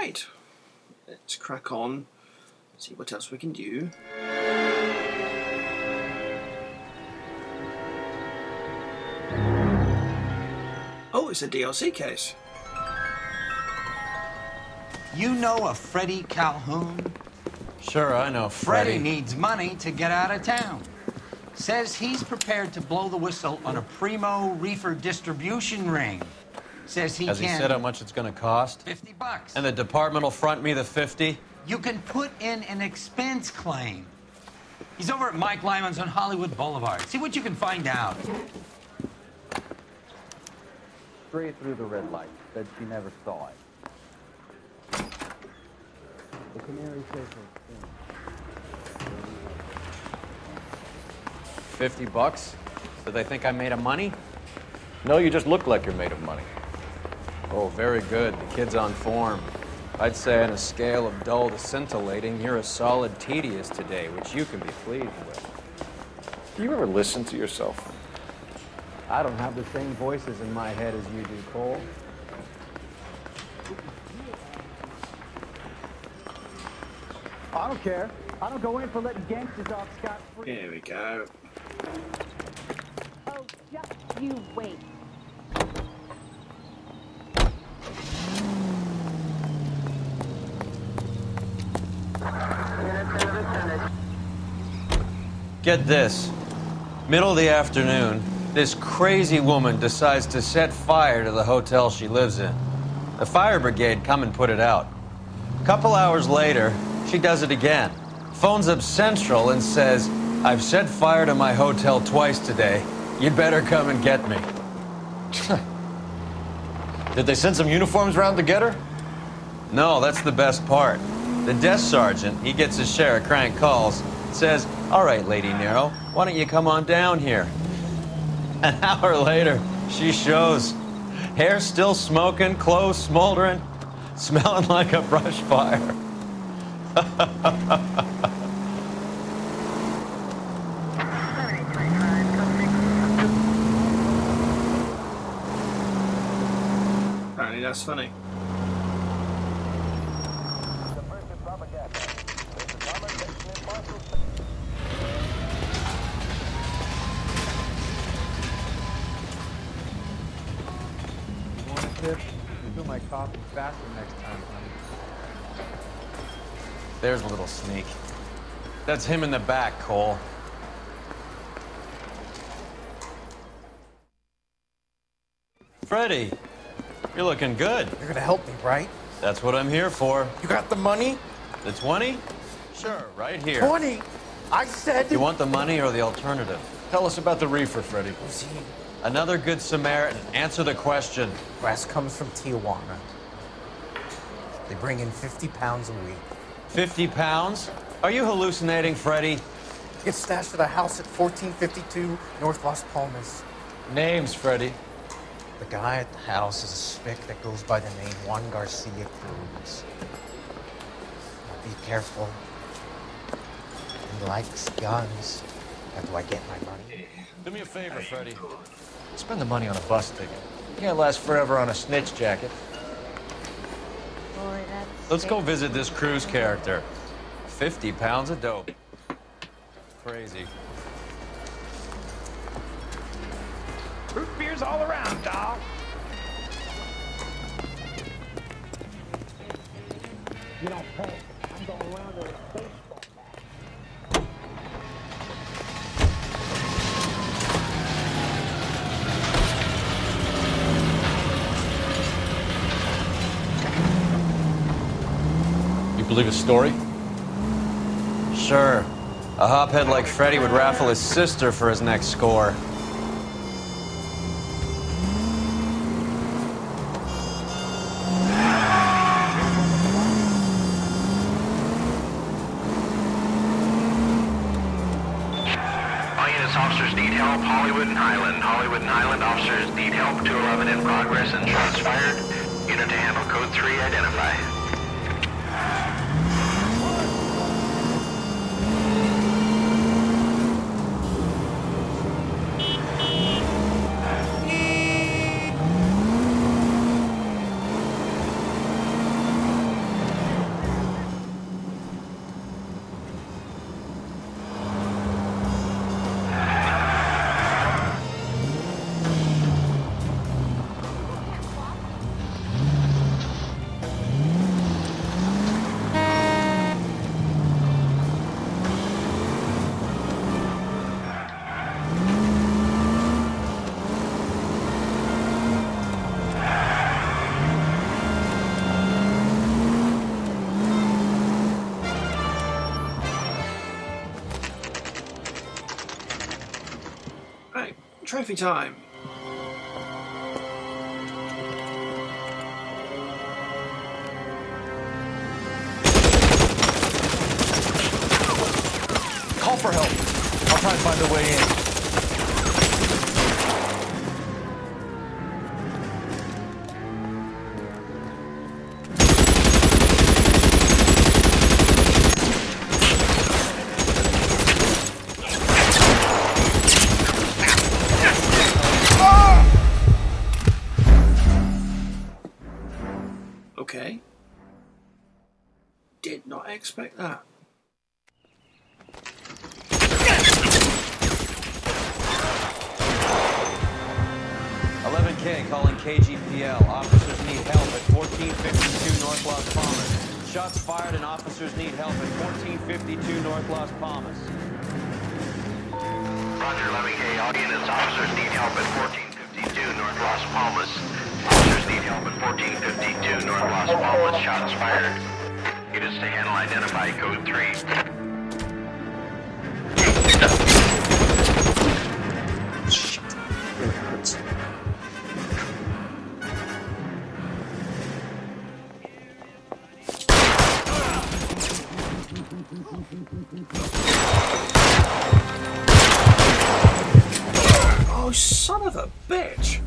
Right, let's crack on, see what else we can do. Oh, it's a DLC case. You know a Freddie Calhoun? Sure, I know Freddie needs money to get out of town. Says he's prepared to blow the whistle on a primo reefer distribution ring. Says he Has can... he said how much it's gonna cost? $50. And the department will front me the 50? You can put in an expense claim. He's over at Mike Lyman's on Hollywood Boulevard. See what you can find out. Straight through the red light. Said she never saw it. The canary says $50? Do they think I'm made of money? No, you just look like you're made of money. Oh, very good. The kid's on form. I'd say on a scale of dull to scintillating, you're a solid tedious today, which you can be pleased with. Do you ever listen to yourself? I don't have the same voices in my head as you do, Cole. I don't care. I don't go in for letting gangsters off scot-free. Here we go. Oh, just you wait. Get this. Middle of the afternoon, this crazy woman decides to set fire to the hotel she lives in. The fire brigade come and put it out. A couple hours later, she does it again. Phones up Central and says, "I've set fire to my hotel twice today. You'd better come and get me." Did they send some uniforms around to get her? No, that's the best part. The desk sergeant, he gets his share of crank calls, says, "All right, Lady Nero, why don't you come on down here?" An hour later, she shows. Hair still smoking, clothes smoldering, smelling like a brush fire. Apparently that's funny. Do my coffee faster next time, honey. There's a little sneak. That's him in the back, Cole. Freddie, you're looking good. You're gonna help me, right? That's what I'm here for. You got the money? The 20? Sure, right here. 20? I said... You want the money or the alternative? Tell us about the reefer, Freddie. See, Another good Samaritan. Answer the question. grass comes from Tijuana. They bring in 50 pounds a week. 50 pounds? Are you hallucinating, Freddie? It's stashed at a house at 1452 North Las Palmas. Names, Freddie. The guy at the house is a spick that goes by the name Juan Garcia Cruz. Be careful. He likes guns. How do I get my money? Do me a favor, Freddie. Spend the money on a bus ticket. You can't last forever on a snitch jacket. Boy, that's... Let's go visit this Cruz character. 50 pounds of dope. Crazy. Root beers all around, dog. You don't pay. I'm going around with a baseball bat. You believe his story? Sure. A hophead like Freddie would raffle his sister for his next score. Officers need help, Hollywood and Highland. Hollywood and Highland officers need help. 211 in progress and shots fired. Unit to handle code 3, identify. Right, trophy time. Call for help. I'll try and find a way in. Okay. Did not expect that. K calling KGPL. Officers need help at 1452 North Las Palmas. Shots fired and officers need help at 1452 North Las Palmas. Roger, 11K. All units, officers need help at 1452 North Las Palmas. Officers need help at 1452 North Las Palmas. Shots fired. Units to handle identify code 3. Oh, son of a bitch!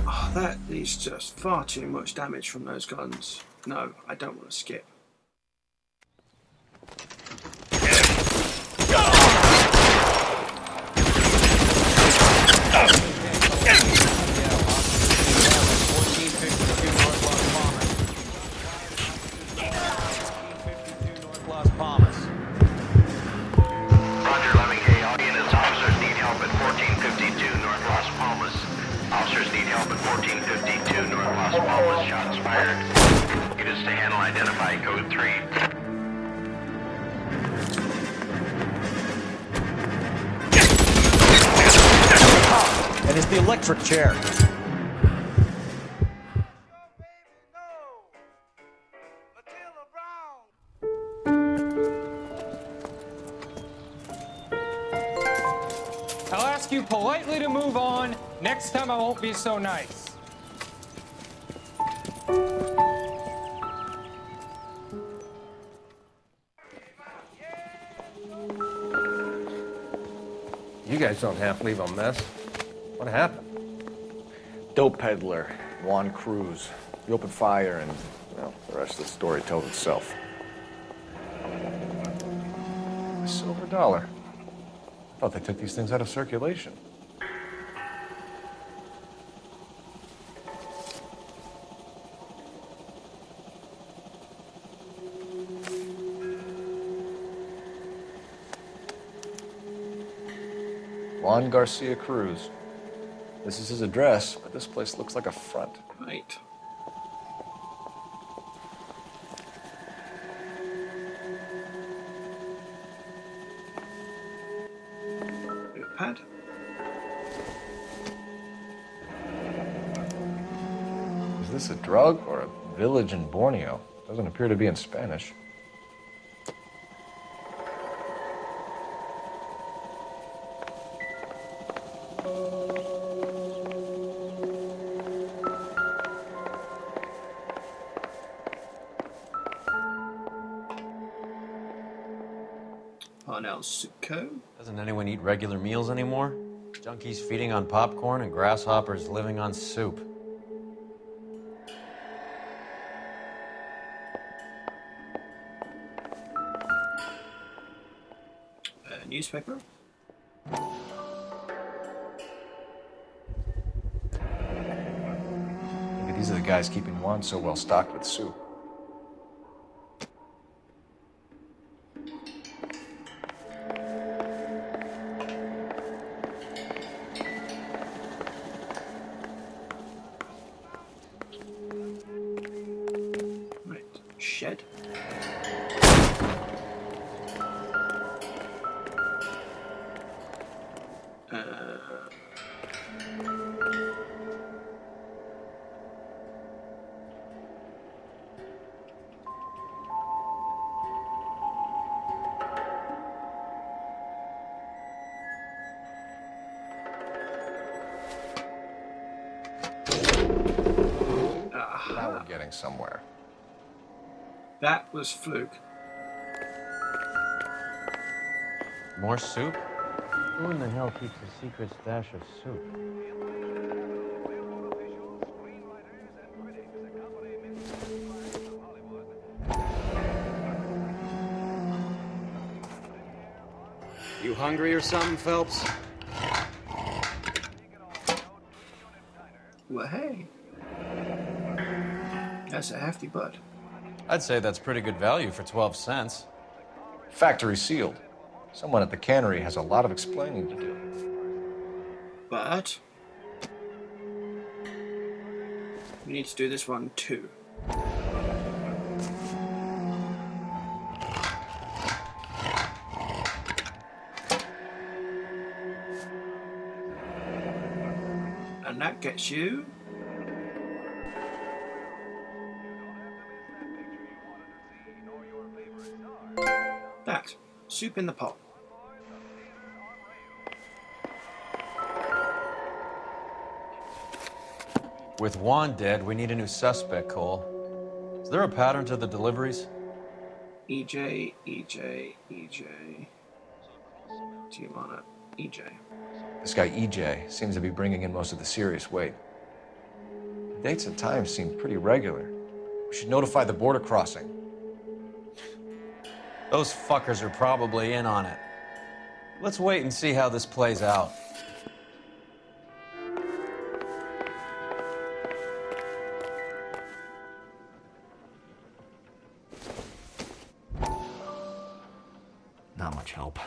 Oh, that is just far too much damage from those guns. No, I don't want to skip. And it's the electric chair. I'll ask you politely to move on. Next time I won't be so nice. You guys don't half leave a mess. What happened? Dope peddler, Juan Cruz. He opened fire and, well, the rest of the story tells itself. A silver dollar. I thought they took these things out of circulation. Juan Garcia Cruz. This is his address, but this place looks like a front. Right. Pad. Is this a drug or a village in Borneo? Doesn't appear to be in Spanish. Doesn't anyone eat regular meals anymore? Junkies feeding on popcorn and grasshoppers living on soup. Newspaper. Maybe these are the guys keeping Juan so well stocked with soup. Shed. Now we're getting somewhere. That was fluke. More soup? Who in the hell keeps a secret stash of soup? You hungry or something, Phelps? Well, hey. That's a hefty bud. I'd say that's pretty good value for 12 cents. Factory sealed. Someone at the cannery has a lot of explaining to do. But we need to do this one too. And that gets you that soup in the pot. With Juan dead, we need a new suspect, Cole. Is there a pattern to the deliveries? EJ. Do you want it? EJ. This guy EJ seems to be bringing in most of the serious weight. The dates and times seem pretty regular. We should notify the border crossing. Those fuckers are probably in on it. Let's wait and see how this plays out. Not much help.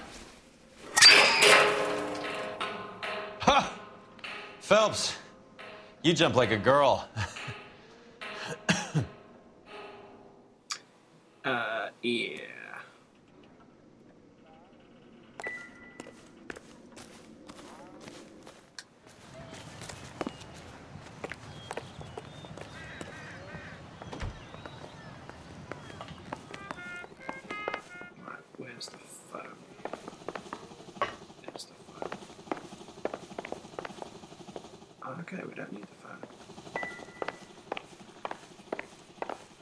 Ha! Phelps, you jump like a girl. Yeah. Right, where's the phone? There's the phone. Okay, we don't need the phone.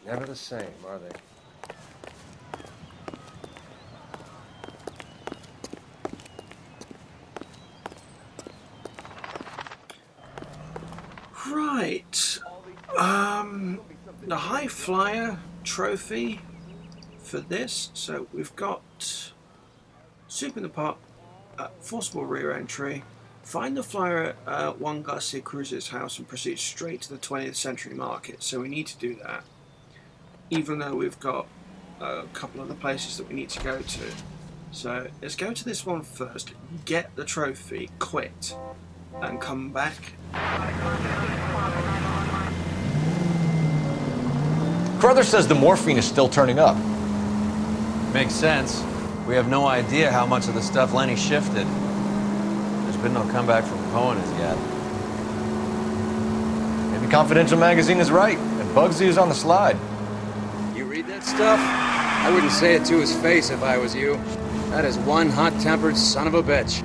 Never the same, are they? Right. The High Flyer trophy for this. So we've got soup in the pot, forcible rear entry, find the flyer at Juan Garcia Cruz's house and proceed straight to the 20th Century Market. So we need to do that, even though we've got a couple other places that we need to go to. So let's go to this one first, get the trophy, quit, and come back. Carruthers says the morphine is still turning up. Makes sense. We have no idea how much of the stuff Lenny shifted. There's been no comeback from Cohen as yet. Maybe Confidential Magazine is right, and Bugsy is on the slide. You read that stuff? I wouldn't say it to his face if I was you. That is one hot-tempered son of a bitch.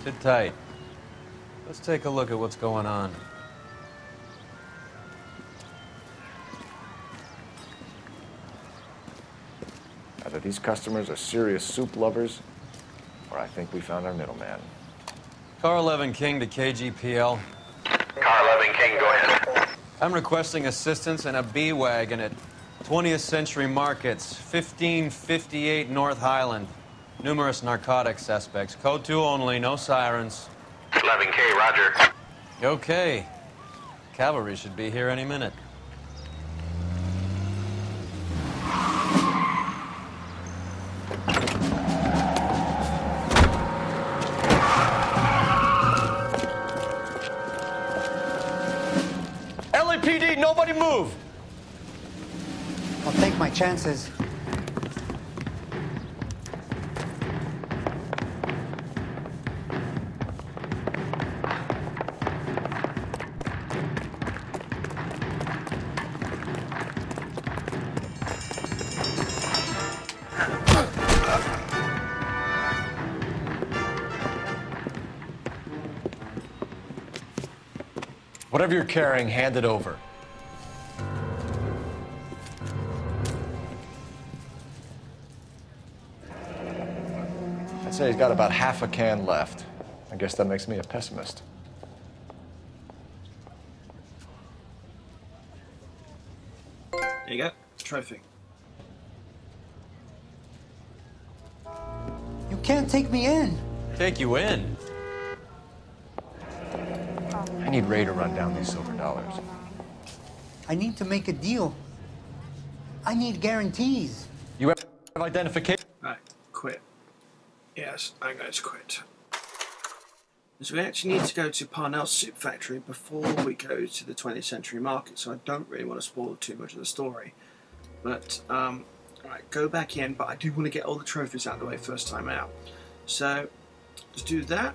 Sit tight. Let's take a look at what's going on. Either these customers are serious soup lovers, or I think we found our middleman. Car 11 King to KGPL. Car 11 King, go ahead. I'm requesting assistance in a B-Wagon at 20th Century Markets, 1558 North Highland. Numerous narcotic suspects. Code 2 only, no sirens. 11K, roger. Okay. Cavalry should be here any minute. LAPD, nobody move! I'll take my chances. Whatever you're carrying, hand it over. I'd say he's got about half a can left. I guess that makes me a pessimist. There you go. Trophy. You can't take me in. Take you in? I need Ray to run down these silver dollars. I need to make a deal. I need guarantees. You have identification? Right, quit. Yes, I'm going to quit. So we actually need to go to Parnell's soup factory before we go to the 20th century market, so I don't really want to spoil too much of the story. But, alright, go back in, but I do want to get all the trophies out of the way first time out. So, let's do that.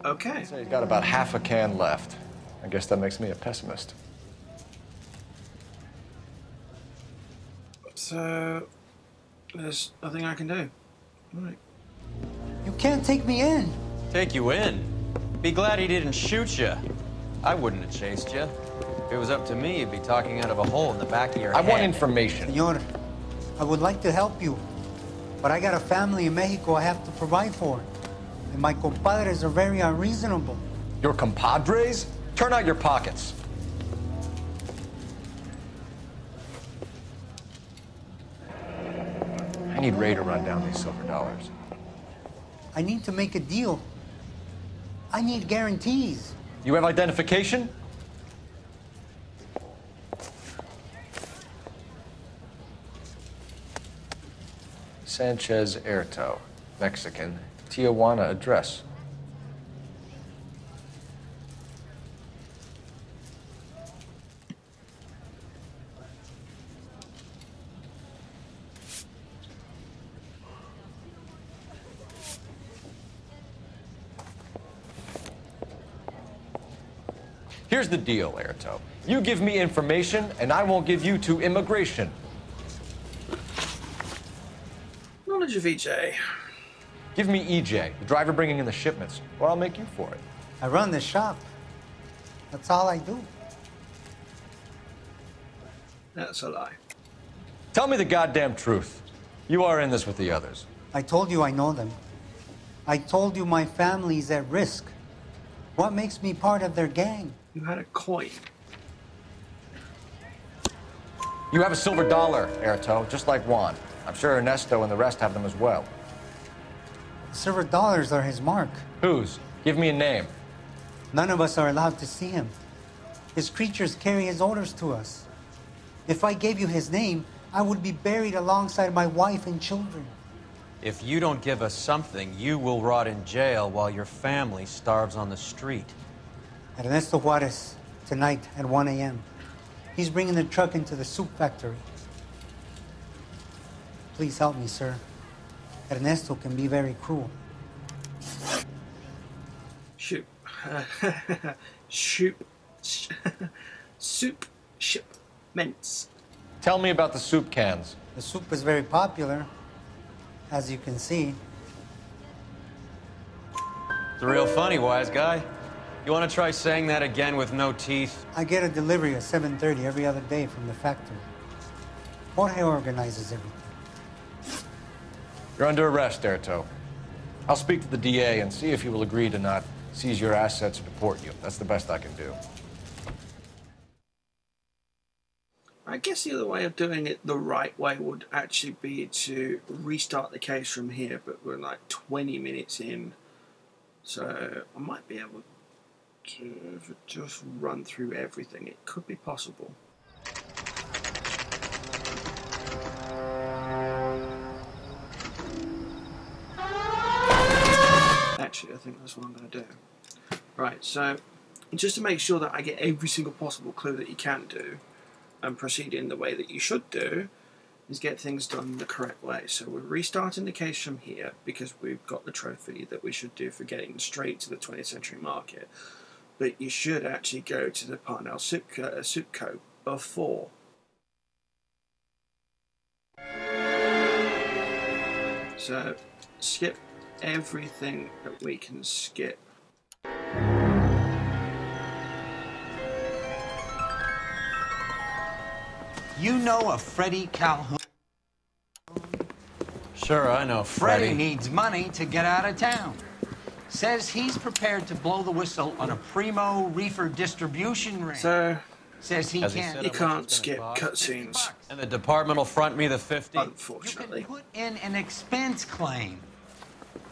Okay. So he's got about half a can left. I guess that makes me a pessimist. So, there's nothing I can do. All right. You can't take me in. Take you in? Be glad he didn't shoot you. I wouldn't have chased you. If it was up to me, you'd be talking out of a hole in the back of your head. I want information. Senor, I would like to help you, but I got a family in Mexico I have to provide for. And my compadres are very unreasonable. Your compadres? Turn out your pockets. I need Ray to run down these silver dollars. I need to make a deal. I need guarantees. You have identification? Sanchez Erto, Mexican, Tijuana address. Here's the deal, Erto. You give me information, and I won't give you to immigration. Knowledge of EJ. Give me EJ, the driver bringing in the shipments, or I'll make you for it. I run the shop. That's all I do. That's a lie. Tell me the goddamn truth. You are in this with the others. I told you I know them. I told you my family's at risk. What makes me part of their gang? You had a coin. You have a silver dollar, Erto, just like Juan. I'm sure Ernesto and the rest have them as well. Silver dollars are his mark. Whose? Give me a name. None of us are allowed to see him. His creatures carry his orders to us. If I gave you his name, I would be buried alongside my wife and children. If you don't give us something, you will rot in jail while your family starves on the street. Ernesto Juarez, tonight at 1 a.m. He's bringing the truck into the soup factory. Please help me, sir. Ernesto can be very cruel. Shoot. Shoot. Soup ship. mints. Tell me about the soup cans. The soup is very popular, as you can see. It's real funny, wise guy. You want to try saying that again with no teeth? I get a delivery at 7:30 every other day from the factory. Jorge organizes everything. You're under arrest, Erto. I'll speak to the DA and see if he will agree to not seize your assets or deport you. That's the best I can do. I guess the other way of doing it the right way would actually be to restart the case from here, but we're like 20 minutes in. So I might be able to just run through everything. It could be possible. Actually, I think that's what I'm going to do. Right, so just to make sure that I get every single possible clue that you can do and proceed in the way that you should do, is get things done the correct way. So we're restarting the case from here because we've got the trophy that we should do for getting straight to the 20th century market. But you should actually go to the Parnell Soup Co. before. So skip everything that we can skip. You know a Freddie Calhoun? Sure, I know Freddie Freddie. needs money to get out of town. Says he's prepared to blow the whistle on a primo reefer distribution ring. So says he can't. You can't skip cutscenes. And the department will front me the 50. Unfortunately. You can put in an expense claim.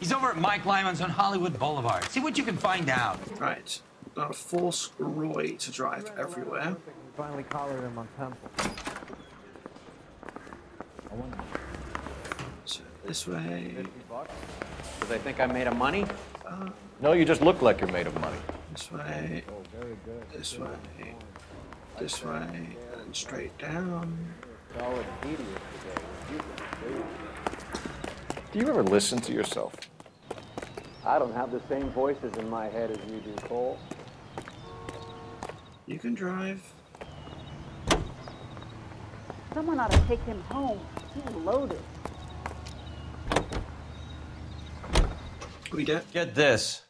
He's over at Mike Lyman's on Hollywood Boulevard. See what you can find out. Right. Now force Roy to drive everywhere. Finally collared him on Temple. So this way. Do they think I'm made of money? No, you just look like you're made of money. This way. This way. This way. And straight down. Do you ever listen to yourself? I don't have the same voices in my head as you do, Cole. You can drive. Someone ought to take him home. He's loaded. We don't Get this.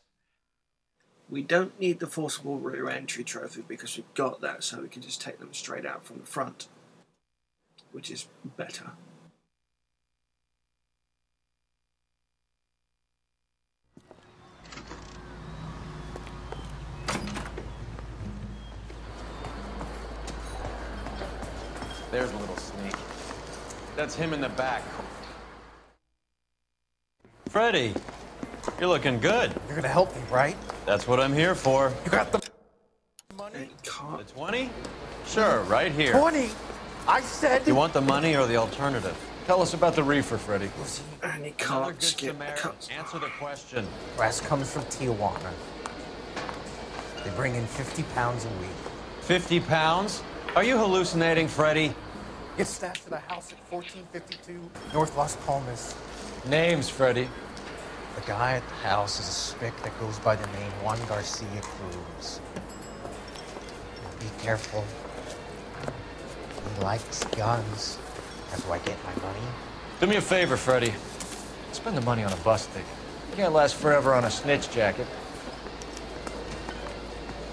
We don't need the forcible rear entry trophy because we've got that, so we can just take them straight out from the front, which is better. There's a little sneak. That's him in the back. Freddie, you're looking good. You're gonna help me, right? That's what I'm here for. You got the money? The 20? Sure, right here. 20! I said... You want the money or the alternative? Tell us about the reefer, Freddie. And he Another can't good skip Samaritan. cuts. Answer the question. Brass comes from Tijuana. They bring in 50 pounds a week. 50 pounds? Are you hallucinating, Freddie? It's stashed at a house at 1452 North Las Palmas. Names, Freddie. The guy at the house is a spick that goes by the name Juan Garcia Cruz. Be careful. He likes guns. That's where I get my money. Do me a favor, Freddie. Spend the money on a bus ticket. You can't last forever on a snitch jacket.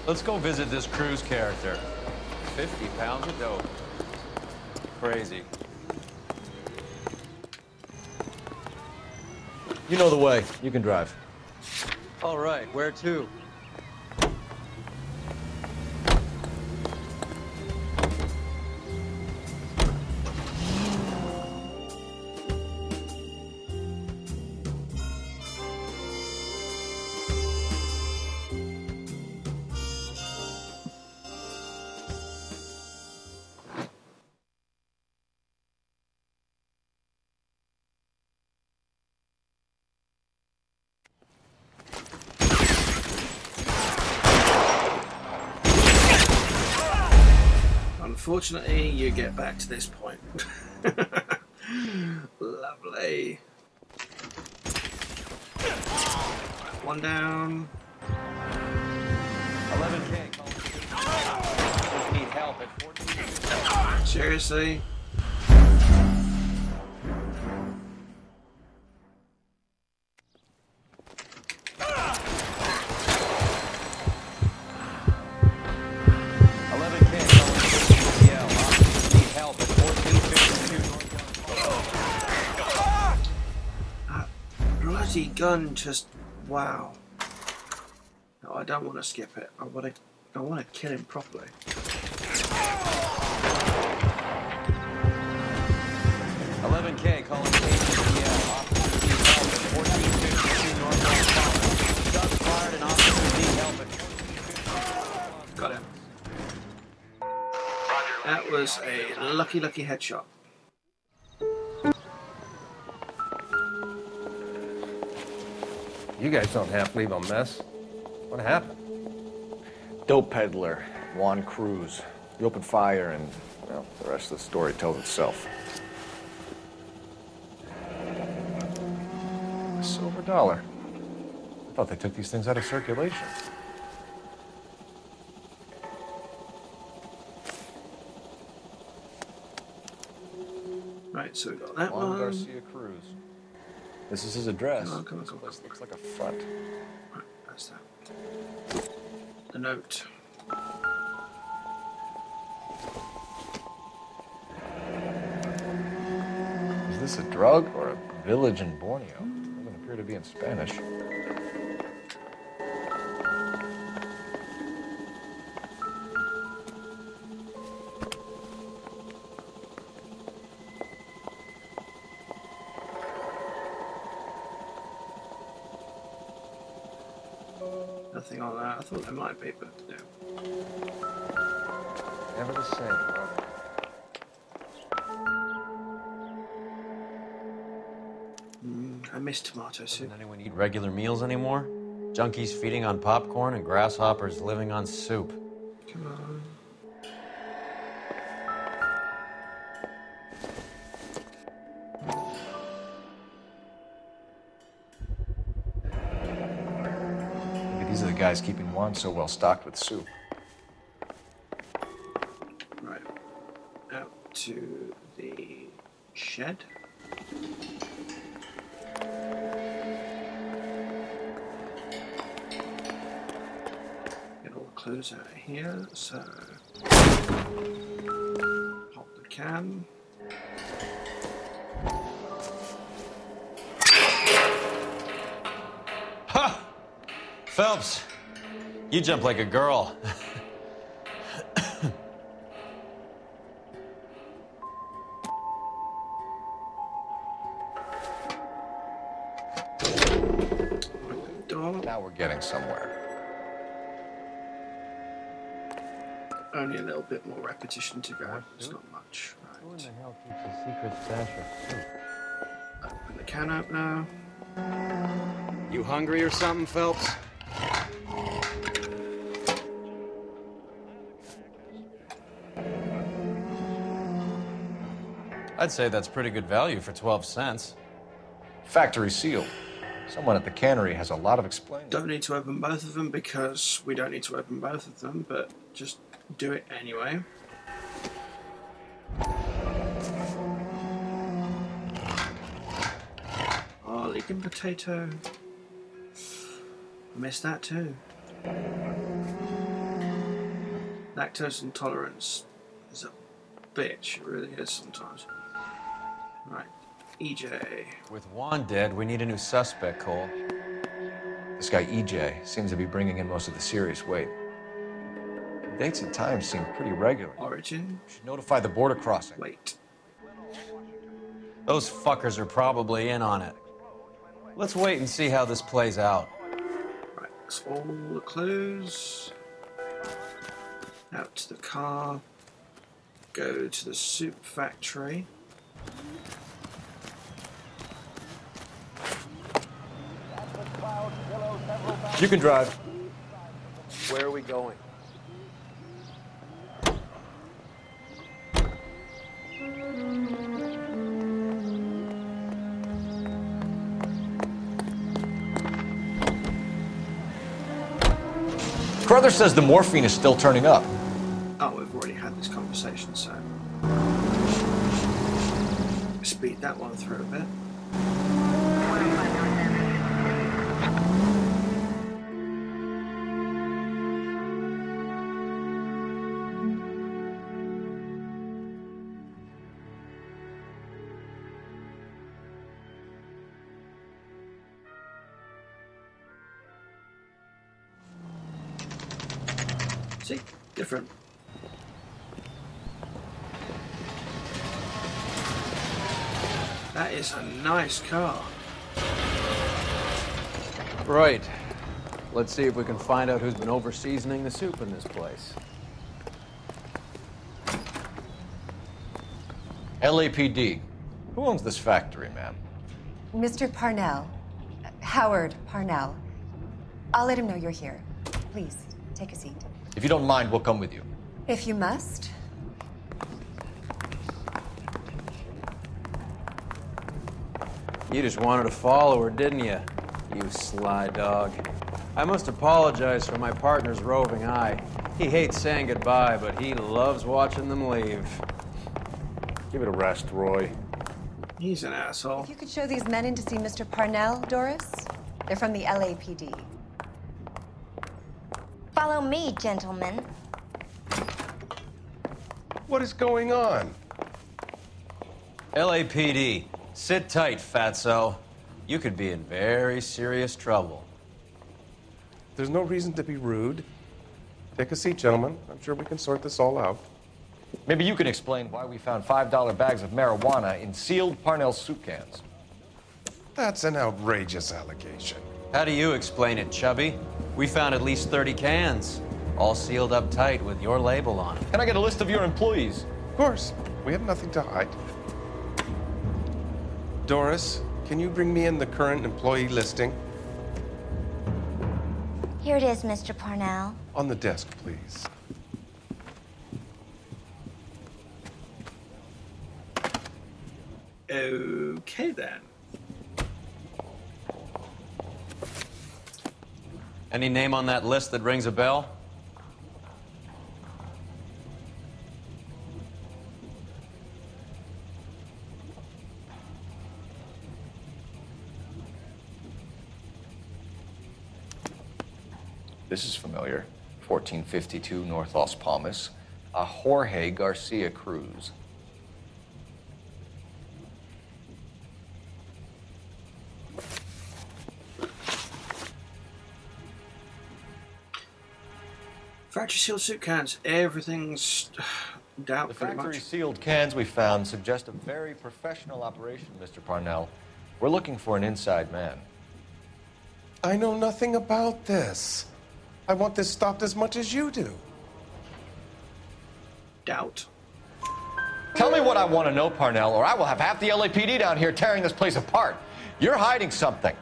Let's go visit this Cruz character. 50 pounds of dope. Crazy. You know the way. You can drive. All right, where to? Unfortunately, you get back to this point. Lovely. One down. 11K. Need help. help at 14. Seriously? Bloody gun just wow. No, I don't want to skip it. I want to kill him properly. K calling KCL. Officers need help at 1452 Northwest. Shots fired and officers need help at 1452. Got him. That was a lucky headshot. You guys don't have to leave a mess. What happened? Dope peddler, Juan Cruz. He opened fire and, well, the rest of the story tells itself. A silver dollar. I thought they took these things out of circulation. Right, so we got that Juan one. Garcia Cruz. This is his address. Come on. This place looks like a front. Right, that's that. The note. Is this a drug or a village in Borneo? Doesn't appear to be in Spanish. Nothing on that. I thought there might be, but no. Never the same, brother. I miss tomato soup. Doesn't anyone eat regular meals anymore? Junkies feeding on popcorn and grasshoppers living on soup. Come on. These are the guys keeping Juan so well stocked with soup. Right. Out to the shed. Get all the clothes out of here, so pop the can. Ha! Phelps, you jump like a girl. Now we're getting somewhere. Only a little bit more repetition to go. It's not much. Who in Right. the hell keeps a secret stash of soup? Open the can up now. You hungry or something, Phelps? I'd say that's pretty good value for 12 cents. Factory seal. Someone at the cannery has a lot of explaining. Don't need to open both of them because we don't need to open both of them, but just do it anyway. Oh, leaking potato. Missed that too. Lactose intolerance is a bitch, it really is sometimes. Right, EJ. With Juan dead, we need a new suspect, Cole. This guy EJ seems to be bringing in most of the serious weight. The dates and times seem pretty regular. Origin. Should notify the border crossing. Wait. Those fuckers are probably in on it. Let's wait and see how this plays out. Right, that's all the clues. Out to the car. Go to the soup factory. You can drive. Where are we going? Carruthers says the morphine is still turning up. Oh, we've we've already had this conversation, so speed that one through a bit. See? Different. That is a nice car. Right. Let's see if we can find out who's been over-seasoning the soup in this place. LAPD. Who owns this factory, ma'am? Mr. Parnell. Howard Parnell. I'll let him know you're here. Please, take a seat. If you don't mind, we'll come with you. If you must. You just wanted to follow her, didn't you? You sly dog. I must apologize for my partner's roving eye. He hates saying goodbye, but he loves watching them leave. Give it a rest, Roy. He's an asshole. If you could show these men in to see Mr. Parnell, Doris. They're from the LAPD. Follow me, gentlemen. What is going on? LAPD, sit tight, fatso. You could be in very serious trouble. There's no reason to be rude. Take a seat, gentlemen. I'm sure we can sort this all out. Maybe you can explain why we found $5 bags of marijuana in sealed Parnell soup cans. That's an outrageous allegation. How do you explain it, Chubby? We found at least 30 cans, all sealed up tight with your label on it. Can I get a list of your employees? Of course. We have nothing to hide. Doris, can you bring me in the current employee listing? Here it is, Mr. Parnell. On the desk, please. Okay, then. Any name on that list that rings a bell? This is familiar. 1452 North Las Palmas. A Jorge Garcia Cruz. Factory sealed soup cans. Everything's doubt The pretty factory much. sealed cans we found suggest a very professional operation, Mr. Parnell. We're looking for an inside man. I know nothing about this. I want this stopped as much as you do. Doubt. Tell me what I want to know, Parnell, or I will have half the LAPD down here tearing this place apart. You're hiding something.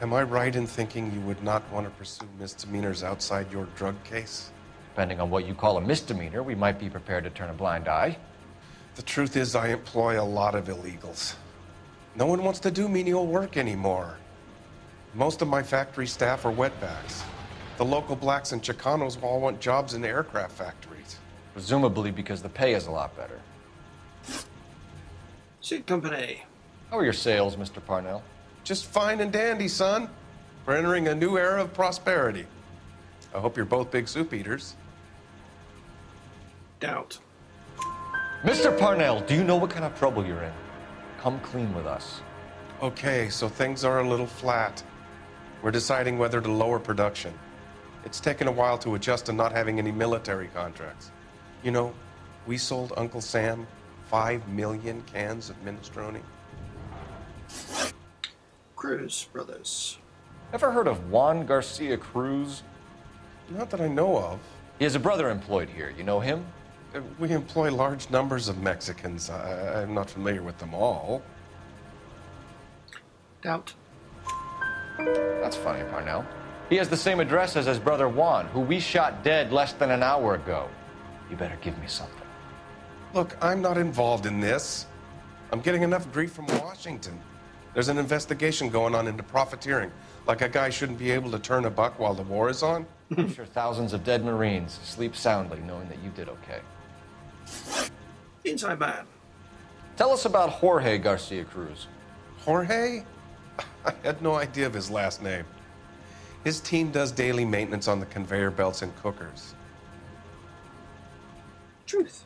Am I right in thinking you would not want to pursue misdemeanors outside your drug case? Depending on what you call a misdemeanor, we might be prepared to turn a blind eye. The truth is, I employ a lot of illegals. No one wants to do menial work anymore. Most of my factory staff are wetbacks. The local blacks and Chicanos all want jobs in aircraft factories. Presumably because the pay is a lot better. Soup company. How are your sales, Mr. Parnell? Just fine and dandy, son. We're entering a new era of prosperity. I hope you're both big soup eaters. Doubt. Mr. Parnell, do you know what kind of trouble you're in? Come clean with us. Okay, so things are a little flat. We're deciding whether to lower production. It's taken a while to adjust to not having any military contracts. You know, we sold Uncle Sam 5 million cans of minestrone. Cruz brothers. Ever heard of Juan Garcia Cruz? Not that I know of. He has a brother employed here. You know him? We employ large numbers of Mexicans. I'm not familiar with them all. Doubt. That's funny, Parnell. He has the same address as his brother Juan, who we shot dead less than an hour ago. You better give me something. Look, I'm not involved in this. I'm getting enough grief from Washington. There's an investigation going on into profiteering. Like a guy shouldn't be able to turn a buck while the war is on. I'm sure thousands of dead Marines sleep soundly knowing that you did okay. Inside man. Tell us about Jorge Garcia Cruz. Jorge? I had no idea of his last name. His team does daily maintenance on the conveyor belts and cookers. Truth.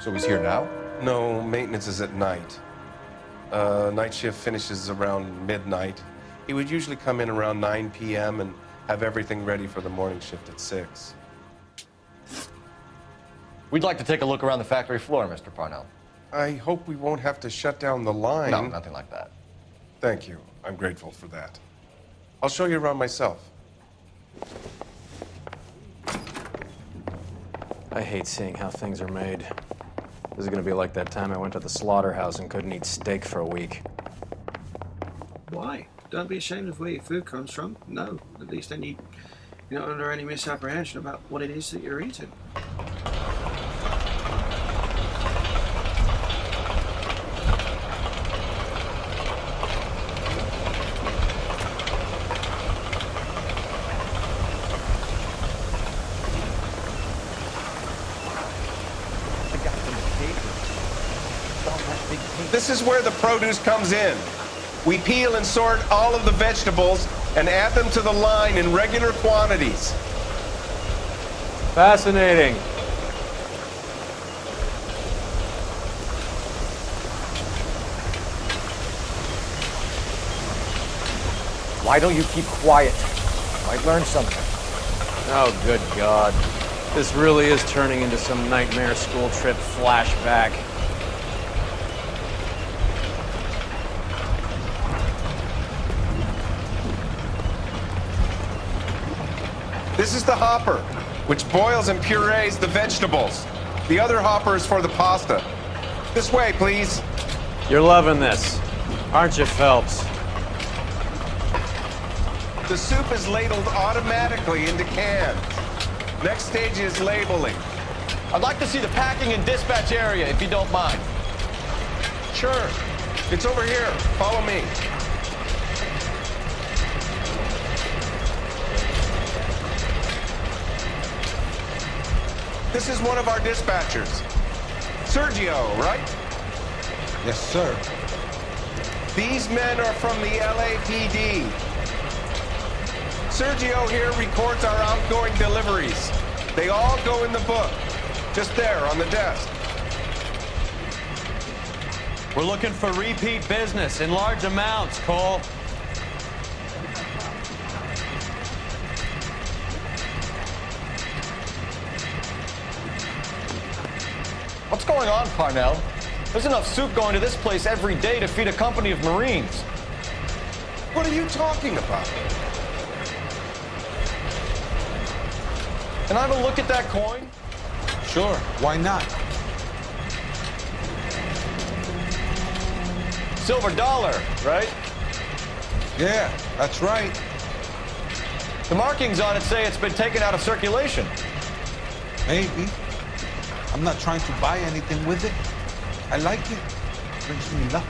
So he's here now? No, maintenance is at night. Night shift finishes around midnight. He would usually come in around 9 p.m. and have everything ready for the morning shift at 6. We'd like to take a look around the factory floor, Mr. Parnell. I hope we won't have to shut down the line. No, nothing like that. Thank you. I'm grateful for that. I'll show you around myself. I hate seeing how things are made. This is gonna be like that time I went to the slaughterhouse and couldn't eat steak for a week. Why? Don't be ashamed of where your food comes from. No, at least then you're not under any misapprehension about what it is that you're eating. This is where the produce comes in. We peel and sort all of the vegetables and add them to the line in regular quantities. Fascinating. Why don't you keep quiet? Might learn something. Oh, good God. This really is turning into some nightmare school trip flashback. This is the hopper, which boils and purees the vegetables. The other hopper is for the pasta. This way, please. You're loving this, aren't you, Phelps? The soup is ladled automatically into cans. Next stage is labeling. I'd like to see the packing and dispatch area, if you don't mind. Sure. It's over here. Follow me. This is one of our dispatchers. Sergio, right? Yes, sir. These men are from the LAPD. Sergio here records our outgoing deliveries. They all go in the book, just there on the desk. We're looking for repeat business in large amounts, Cole. What's going on, Parnell? There's enough soup going to this place every day to feed a company of Marines. What are you talking about? Can I have a look at that coin? Sure, why not? Silver dollar, right? Yeah, that's right. The markings on it say it's been taken out of circulation. Maybe. I'm not trying to buy anything with it. I like it. It brings me luck.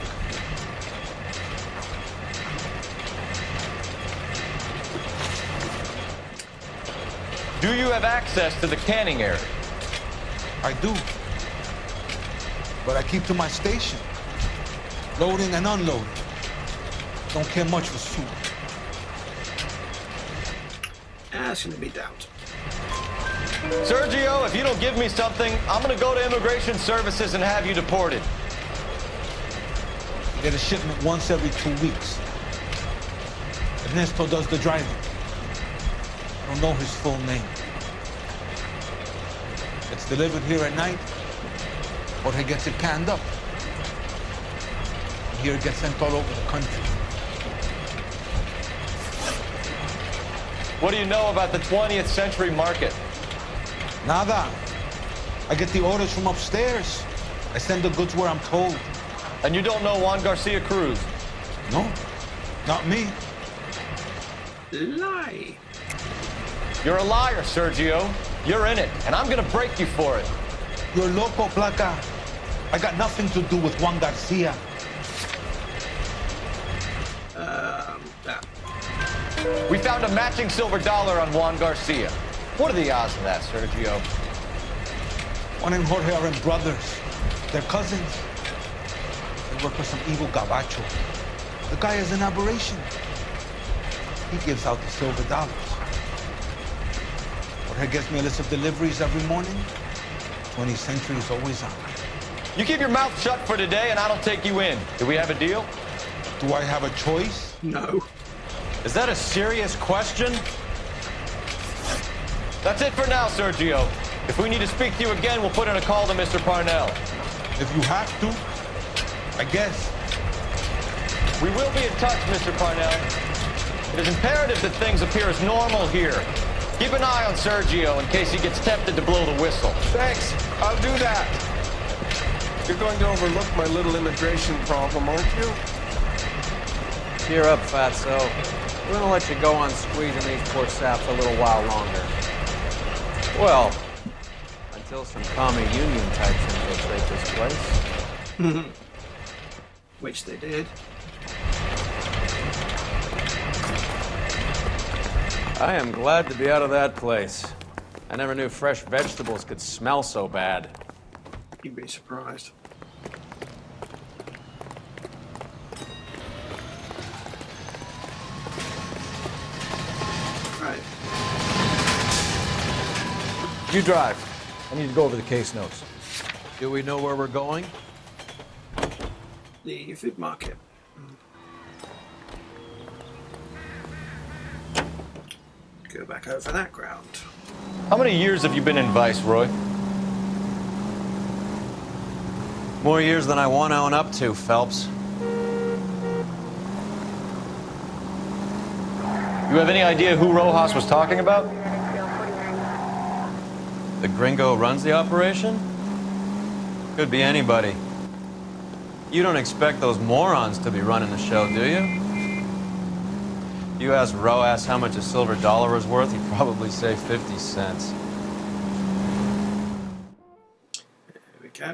Do you have access to the canning area? I do. But I keep to my station. Loading and unloading. Don't care much for soup. That's going to be doubt. Sergio, if you don't give me something, I'm going to go to Immigration Services and have you deported. You get a shipment once every 2 weeks. Ernesto does the driving. I don't know his full name. It's delivered here at night, or he gets it canned up. Here it gets sent all over the country. What do you know about the 20th century market? Nada. I get the orders from upstairs. I send the goods where I'm told. And you don't know Juan Garcia Cruz? No, not me. Lie. You're a liar, Sergio. You're in it, and I'm gonna break you for it. You're loco, Placa. I got nothing to do with Juan Garcia. We found a matching silver dollar on Juan Garcia. What are the odds of that, Sergio? Juan and Jorge are brothers. They're cousins. They work for some evil gabacho. The guy is an aberration. He gives out the silver dollars. Jorge gets me a list of deliveries every morning. 20th Century is always on. You keep your mouth shut for today and I don't take you in. Do we have a deal? Do I have a choice? No. Is that a serious question? That's it for now, Sergio. If we need to speak to you again, we'll put in a call to Mr. Parnell. If you have to, I guess. We will be in touch, Mr. Parnell. It is imperative that things appear as normal here. Keep an eye on Sergio in case he gets tempted to blow the whistle. Thanks. I'll do that. You're going to overlook my little immigration problem, aren't you? Cheer up, fatso. We're gonna let you go on squeezing these poor saps a little while longer. Well, until some commie union types infiltrate this place. Which they did. I am glad to be out of that place. I never knew fresh vegetables could smell so bad. You'd be surprised. Right. You drive. I need to go over the case notes. Do we know where we're going? The food market. Go back over that ground. How many years have you been in Vice, Roy? More years than I want to own up to, Phelps. You have any idea who Rojas was talking about? The gringo runs the operation? Could be anybody. You don't expect those morons to be running the show, do you? You asked Rojas how much a silver dollar was worth, he'd probably say 50 cents. There we go.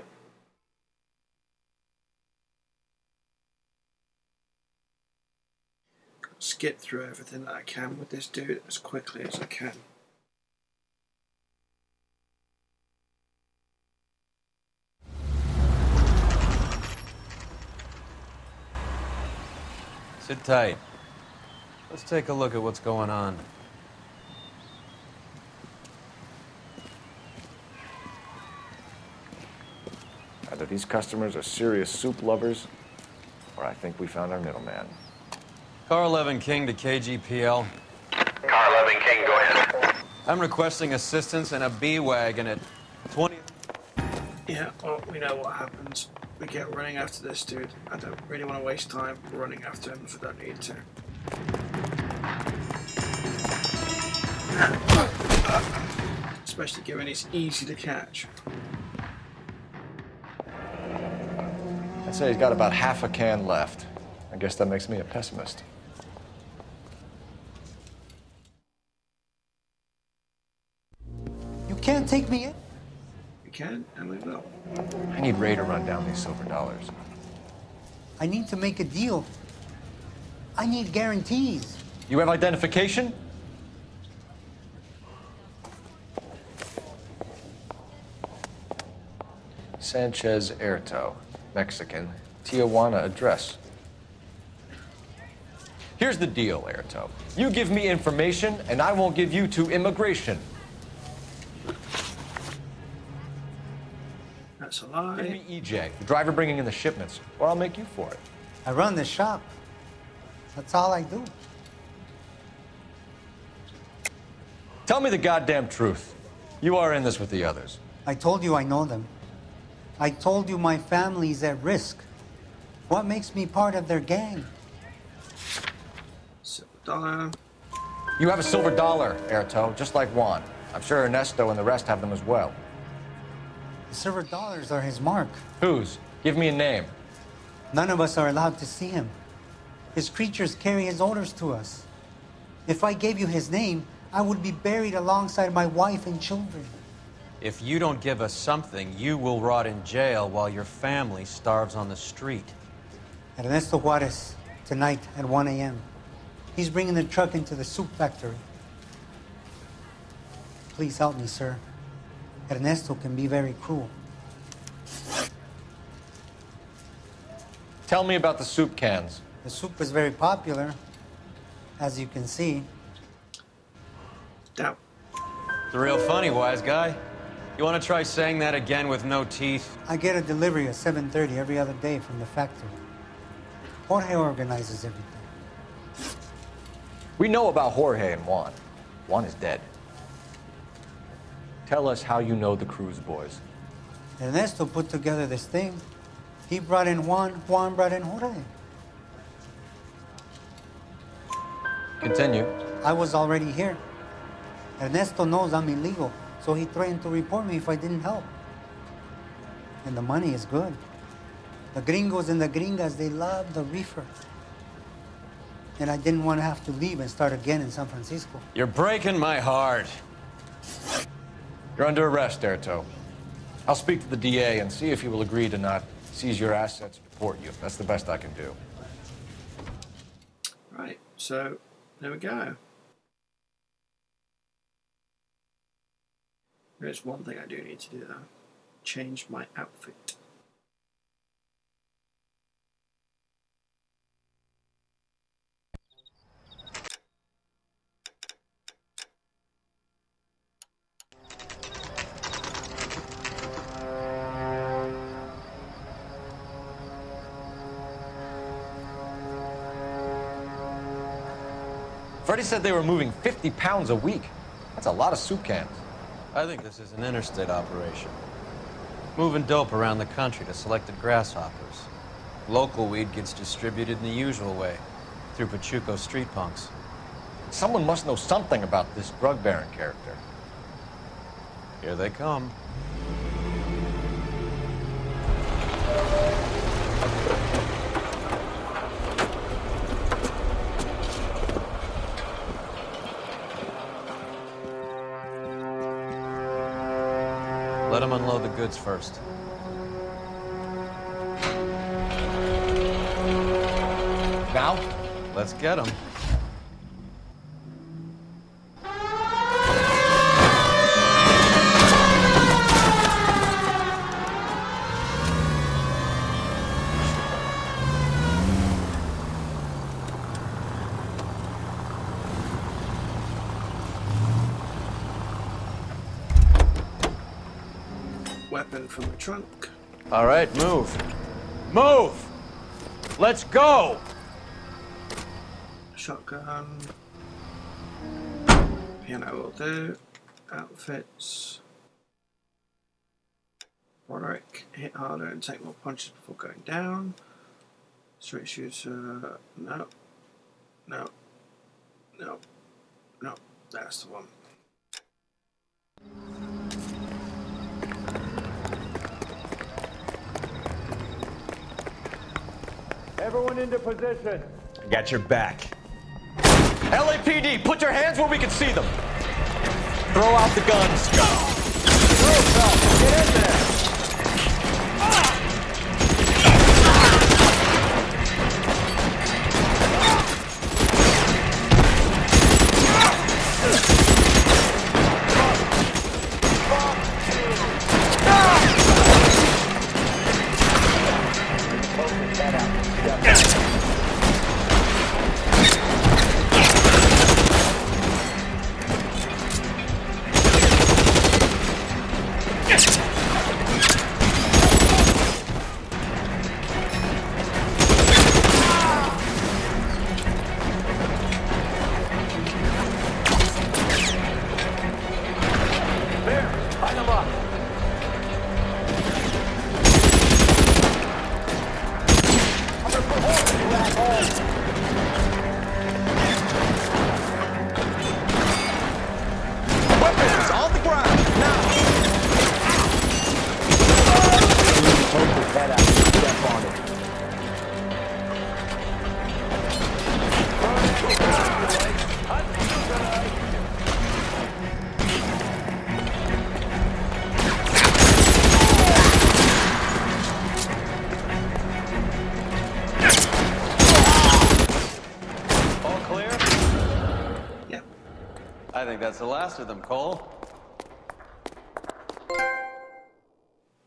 Skip through everything that I can with this dude as quickly as I can. Sit tight. Let's take a look at what's going on. Either these customers are serious soup lovers, or I think we found our middleman. Car 11 King to KGPL. Car 11 King, go ahead. I'm requesting assistance in a B-Wagon at 20... Yeah, well, we know what happens. We get running after this dude. I don't really want to waste time running after him if I don't need to. Especially given he's easy to catch. I'd say he's got about half a can left. I guess that makes me a pessimist. You can't take me in. We can, and we will. I need Ray to run down these silver dollars. I need to make a deal. I need guarantees. You have identification? Sanchez Erto, Mexican, Tijuana address. Here's the deal, Erto. You give me information, and I won't give you to immigration. That's a lie. Give me EJ, the driver bringing in the shipments, or I'll make you for it. I run the shop. That's all I do. Tell me the goddamn truth. You are in this with the others. I told you I know them. I told you my family's at risk. What makes me part of their gang? Silver dollar. You have a silver dollar, Erto, just like Juan. I'm sure Ernesto and the rest have them as well. The silver dollars are his mark. Whose? Give me a name. None of us are allowed to see him. His creatures carry his orders to us. If I gave you his name, I would be buried alongside my wife and children. If you don't give us something, you will rot in jail while your family starves on the street. Ernesto Juarez, tonight at 1 a.m. He's bringing the truck into the soup factory. Please help me, sir. Ernesto can be very cruel. Tell me about the soup cans. The soup is very popular, as you can see. Down. It's real funny, wise guy. You want to try saying that again with no teeth? I get a delivery at 7:30 every other day from the factory. Jorge organizes everything. We know about Jorge and Juan. Juan is dead. Tell us how you know the Cruz boys. Ernesto put together this thing. He brought in Juan, Juan brought in Jorge. Continue. I was already here. Ernesto knows I'm illegal, so he threatened to report me if I didn't help. And the money is good. The gringos and the gringas, they love the reefer. And I didn't want to have to leave and start again in San Francisco. You're breaking my heart. You're under arrest, Erto. I'll speak to the DA and see if he will agree to not seize your assets and deport you. That's the best I can do. Right, so there we go. There's one thing I do need to do though. Change my outfit. Freddie said they were moving 50 pounds a week. That's a lot of soup cans. I think this is an interstate operation. Moving dope around the country to selected grasshoppers. Local weed gets distributed in the usual way, through Pachuco street punks. Someone must know something about this drug baron character. Here they come. Let them unload the goods first. Now? Let's get them. Weapon from the trunk. All right, move. Move! Let's go! Shotgun. Piano will do. Outfits. Roderick. Hit harder and take more punches before going down. Straight shooter. No. No. No. No. That's the one. Everyone into position. I got your back. LAPD, put your hands where we can see them. Throw out the guns. Go! Throw, Phelps. Get in there. think that's the last of them, Cole.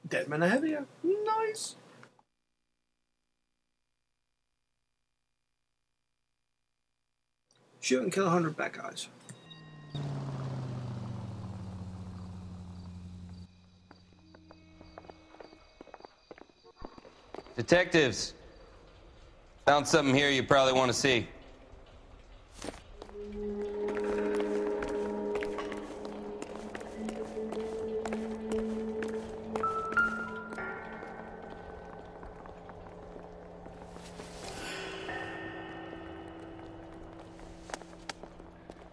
Dead men ahead of you. Nice. Shoot and kill 100 bad guys. Detectives, found something here you probably want to see.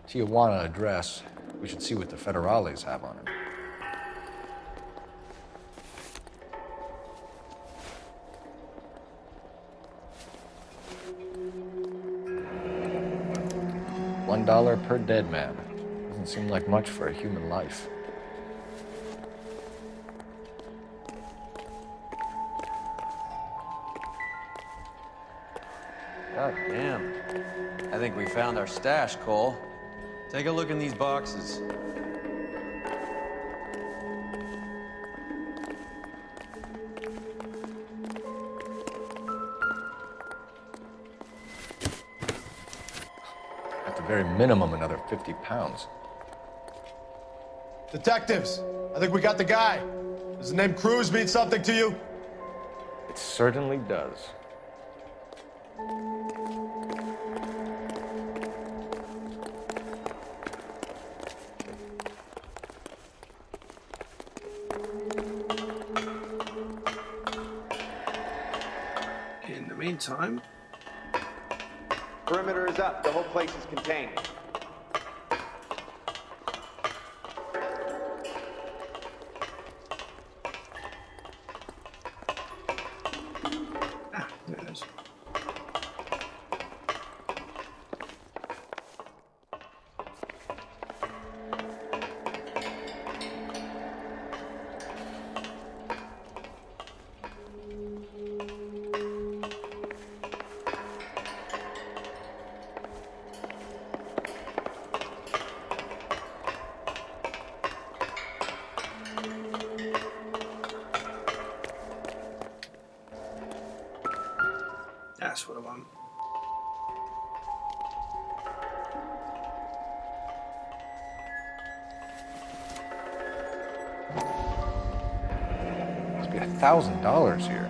Tijuana address. We should see what the federales have on it. $1 per dead man. Doesn't seem like much for a human life. God damn. I think we found our stash, Cole. Take a look in these boxes. At the very minimum, another 50 pounds. Detectives, I think we got the guy. Does the name Cruz mean something to you? It certainly does. In the meantime, Perimeter is up. The whole place is contained. there it is. That's what I want. Must be $1,000 here.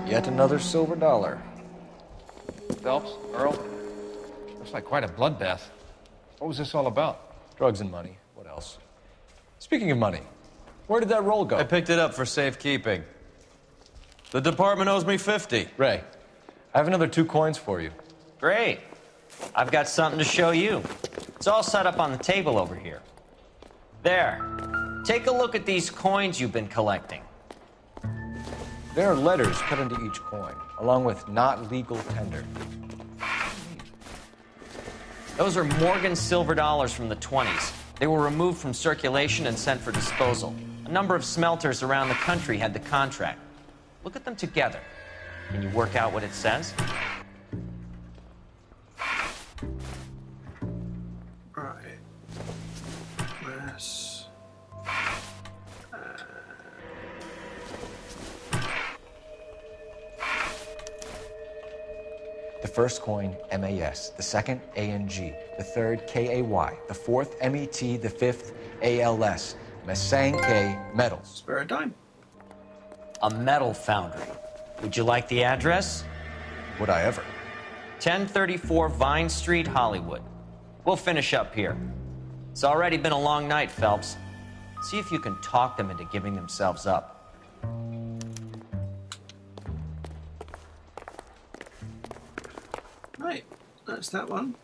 Yet another silver dollar. Phelps, Earl, looks like quite a bloodbath. What was this all about? Drugs and money. What else? Speaking of money, where did that roll go? I picked it up for safekeeping. The department owes me 50. Ray, I have another 2 coins for you. Great. I've got something to show you. It's all set up on the table over here. There. Take a look at these coins you've been collecting. There are letters cut into each coin, along with not legal tender. Those are Morgan silver dollars from the 20s. They were removed from circulation and sent for disposal. A number of smelters around the country had the contract. Look at them together. Can you work out what it says? Right. Yes. The first coin, MAS. The second, ANG. The third, KAY. The fourth, MET. The fifth, ALS. Masanke Metals. Spare a dime. A metal foundry. Would you like the address? Would I ever? 1034 Vine Street, Hollywood. We'll finish up here. It's already been a long night, Phelps. See if you can talk them into giving themselves up. Right, that's that one.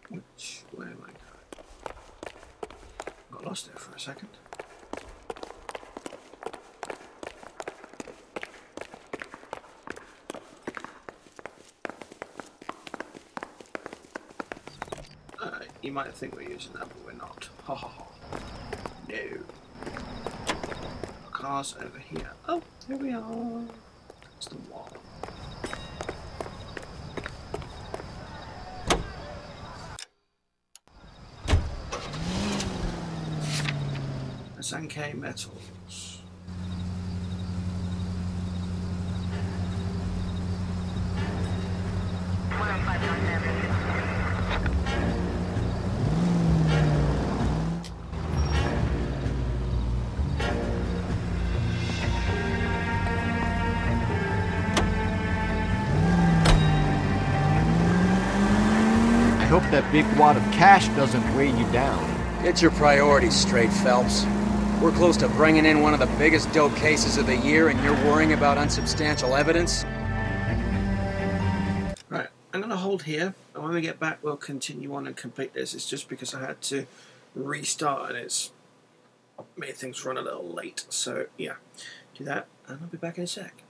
Which way am I going? Got lost there for a second. You might think we're using that, but we're not. Ha ha ha. No. Cars over here. Oh, here we are. That's the wall. Sankei metals. I hope that big wad of cash doesn't weigh you down. Get your priorities straight, Phelps. We're close to bringing in one of the biggest dope cases of the year, and you're worrying about unsubstantial evidence? Right, I'm going to hold here, and when we get back, we'll continue on and complete this. It's just because I had to restart, and it's made things run a little late. So, yeah, do that, and I'll be back in a sec.